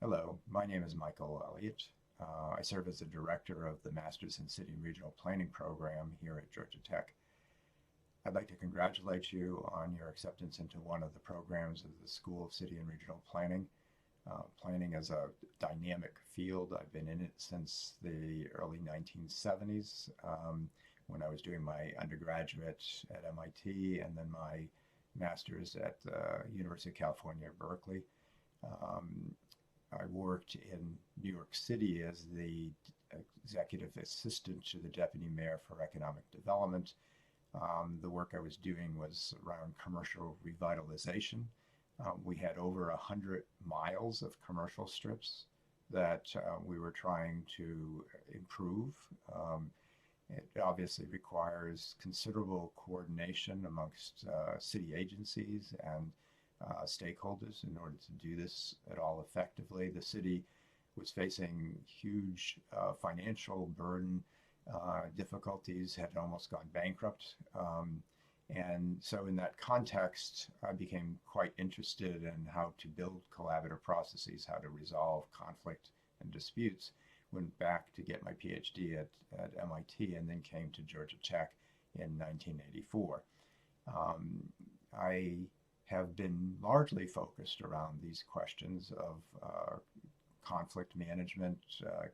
Hello, my name is Michael Elliott. I serve as the director of the Masters in City and Regional Planning program here at Georgia Tech. I'd like to congratulate you on your acceptance into one of the programs of the School of City and Regional Planning. Planning is a dynamic field. I've been in it since the early 1970s when I was doing my undergraduate at MIT and then my master's at the University of California, Berkeley. Um, I worked in New York City as the executive assistant to the deputy mayor for economic development. The work I was doing was around commercial revitalization. We had over 100 miles of commercial strips that we were trying to improve. It obviously requires considerable coordination amongst city agencies and stakeholders in order to do this at all effectively. The city was facing huge financial burden, difficulties, had almost gone bankrupt. And so in that context, I became quite interested in how to build collaborative processes, how to resolve conflict and disputes. Went back to get my PhD at MIT and then came to Georgia Tech in 1984. I have been largely focused around these questions of conflict management,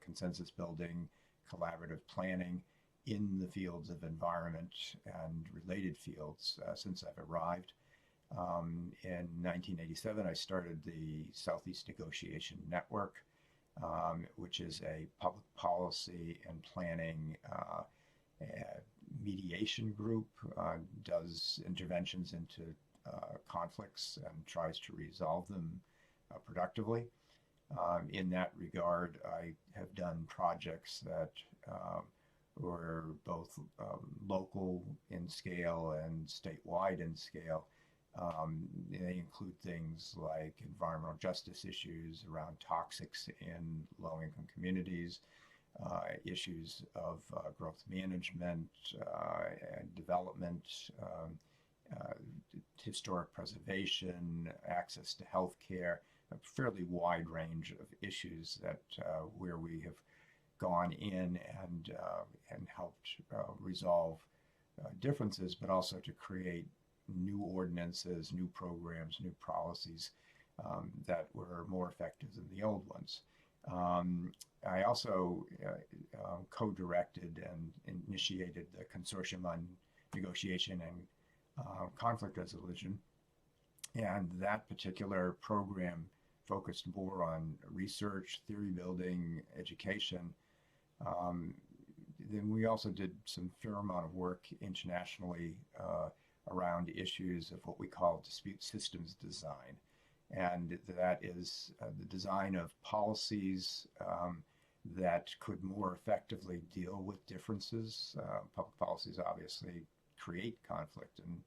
consensus building, collaborative planning in the fields of environment and related fields since I've arrived. In 1987, I started the Southeast Negotiation Network, which is a public policy and planning mediation group, does interventions into conflicts and tries to resolve them productively. In that regard, I have done projects that were both local in scale and statewide in scale. They include things like environmental justice issues around toxics in low-income communities, issues of growth management and development, historic preservation, access to health care, a fairly wide range of issues that where we have gone in and helped resolve differences, but also to create new ordinances, new programs, new policies that were more effective than the old ones. I also co-directed and initiated the Consortium on Negotiation and Conflict Resolution, and that particular program focused more on research, theory building, education. Then we also did some fair amount of work internationally around issues of what we call dispute systems design. And that is the design of policies that could more effectively deal with differences. Public policies obviously create conflict, and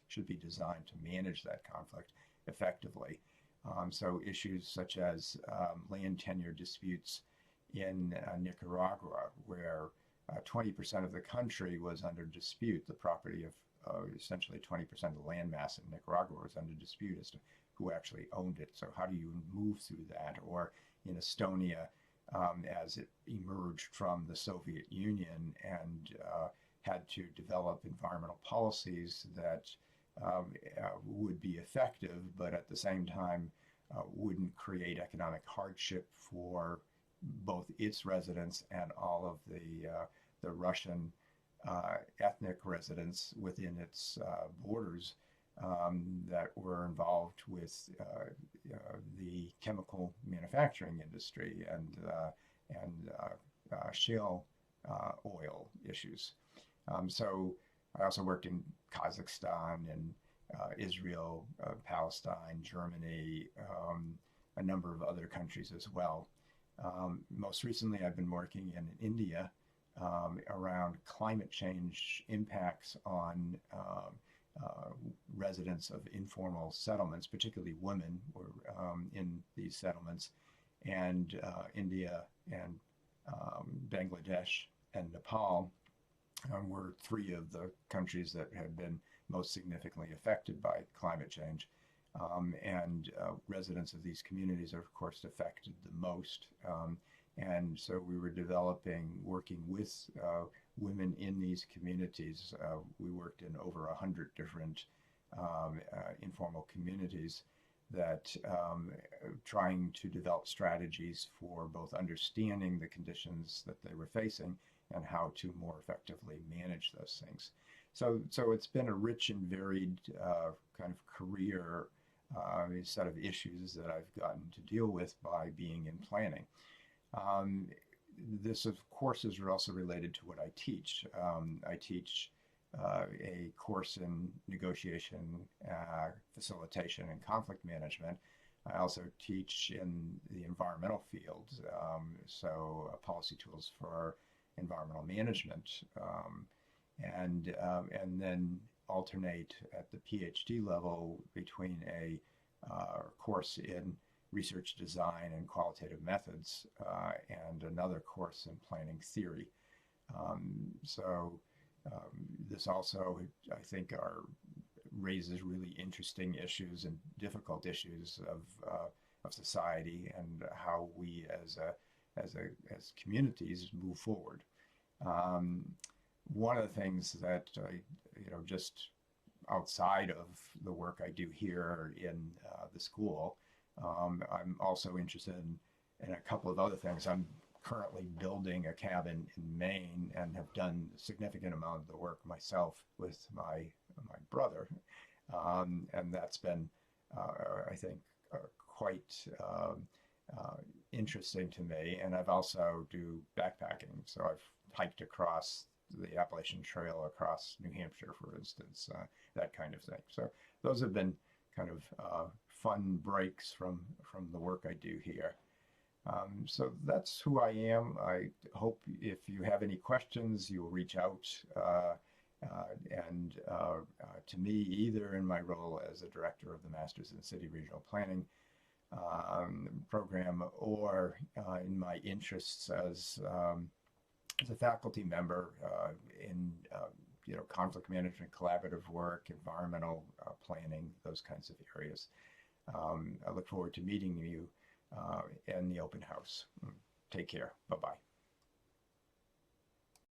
should be designed to manage that conflict effectively. So issues such as land tenure disputes in Nicaragua, where 20% of the country was under dispute. The property of essentially 20% of the land mass in Nicaragua was under dispute as to who actually owned it. So how do you move through that? Or in Estonia, as it emerged from the Soviet Union and had to develop environmental policies that would be effective, but at the same time wouldn't create economic hardship for both its residents and all of the Russian ethnic residents within its borders that were involved with the chemical manufacturing industry and shale oil issues. So I also worked in Kazakhstan and Israel, Palestine, Germany, a number of other countries as well. Most recently, I've been working in India around climate change impacts on residents of informal settlements, particularly women were in these settlements, and India and Bangladesh and Nepal were three of the countries that had been most significantly affected by climate change. and residents of these communities are, of course, affected the most. And so we were working with women in these communities. We worked in over 100 different informal communities that trying to develop strategies for both understanding the conditions that they were facing and how to more effectively manage those things. So it's been a rich and varied kind of career set of issues that I've gotten to deal with by being in planning. This, of course, is also related to what I teach. I teach a course in negotiation, facilitation, and conflict management. I also teach in the environmental field, so policy tools for environmental management, and then alternate at the PhD level between a course in research design and qualitative methods and another course in planning theory. This also, I think, raises really interesting issues and difficult issues of society and how we as communities move forward. One of the things that just outside of the work I do here in the school, I'm also interested in a couple of other things. I'm currently building a cabin in Maine and have done a significant amount of the work myself with my brother, and that's been, I think, quite interesting to me. And I've also do backpacking, so I've hiked across the Appalachian Trail across New Hampshire, for instance, that kind of thing. So those have been kind of fun breaks from the work I do here. So that's who I am. I hope if you have any questions, you'll reach out to me, either in my role as a director of the Masters in City Regional Planning program, or in my interests as a faculty member in conflict management, collaborative work, environmental planning, those kinds of areas. I look forward to meeting you in the open house. Take care. Bye-bye.